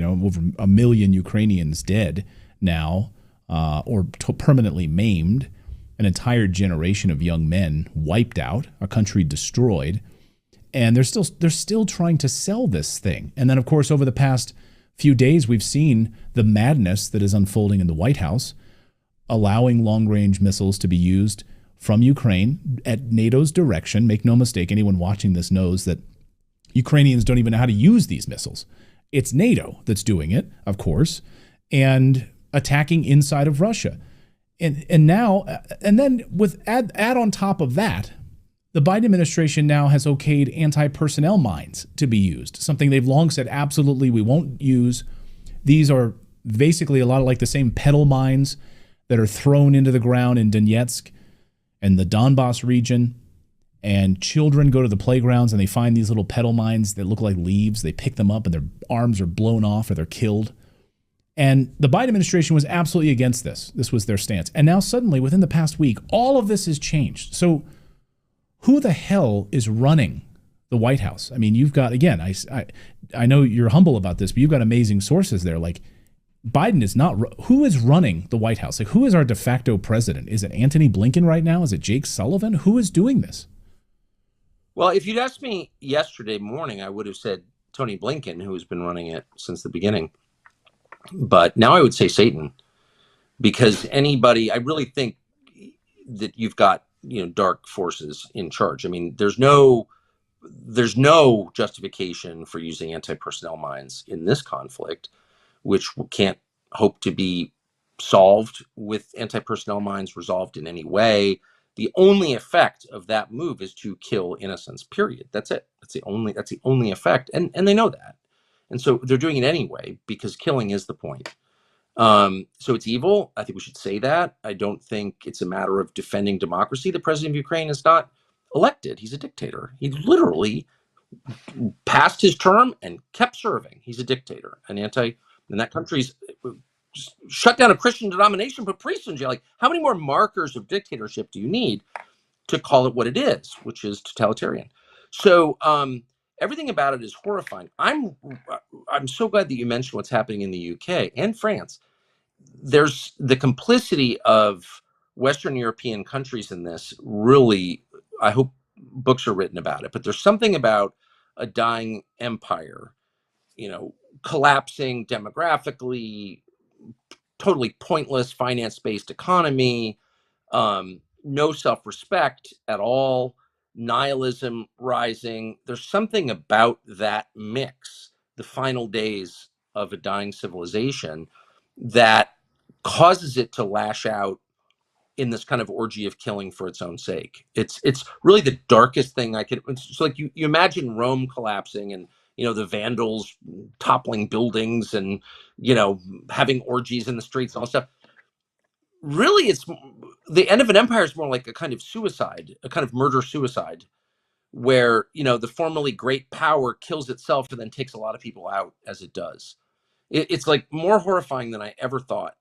over a million Ukrainians dead now, or permanently maimed, an entire generation of young men wiped out, a country destroyed, and they're still trying to sell this thing. And then, of course, over the past few days, we've seen the madness that is unfolding in the White House, allowing long-range missiles to be used from Ukraine at NATO's direction. Make no mistake, anyone watching this knows that Ukrainians don't even know how to use these missiles. It's NATO that's doing it, of course, and attacking inside of Russia. And then with add on top of that, the Biden administration now has okayed anti-personnel mines to be used, something they've long said absolutely we won't use. These are basically a lot of like the same pedal mines that are thrown into the ground in Donetsk and the Donbass region. And children go to the playgrounds and they find these little pedal mines that look like leaves. They pick them up and their arms are blown off or they're killed. And the Biden administration was absolutely against this. This was their stance. And now suddenly, within the past week, all of this has changed. So who the hell is running the White House? I mean, you've got, again, I know you're humble about this, but you've got amazing sources there. Like, Biden is not, who is running the White House? Like, who is our de facto president? Is it Antony Blinken right now? Is it Jake Sullivan? Who is doing this? Well, if you'd asked me yesterday morning, I would have said Tony Blinken, who has been running it since the beginning. But now I would say Satan, because I really think that you've got, dark forces in charge. I mean, there's no justification for using anti-personnel mines in this conflict, which can't hope to be solved with anti-personnel mines resolved in any way. The only effect of that move is to kill innocents, period. That's it. That's the only effect. And they know that. And so they're doing it anyway, because killing is the point. So it's evil. I think we should say that. I don't think it's a matter of defending democracy. The president of Ukraine is not elected. He's a dictator. He literally passed his term and kept serving. He's a dictator. And that country's shut down a Christian denomination, put priests in jail. Like, how many more markers of dictatorship do you need to call it what it is, which is totalitarian? So everything about it is horrifying. I'm so glad that you mentioned what's happening in the UK and France. There's the complicity of Western European countries in this. Really, I hope books are written about it. But there's something about a dying empire, collapsing demographically, totally pointless finance-based economy, no self-respect at all, nihilism rising. There's something about that mix, the final days of a dying civilization, that causes it to lash out in this kind of orgy of killing for its own sake. It's really the darkest thing I could. It's like you imagine Rome collapsing and the Vandals toppling buildings and having orgies in the streets and all that stuff. Really, it's the end of an empire is more like a kind of suicide, a kind of murder-suicide, where, the formerly great power kills itself and then takes a lot of people out as it does. It's like more horrifying than I ever thought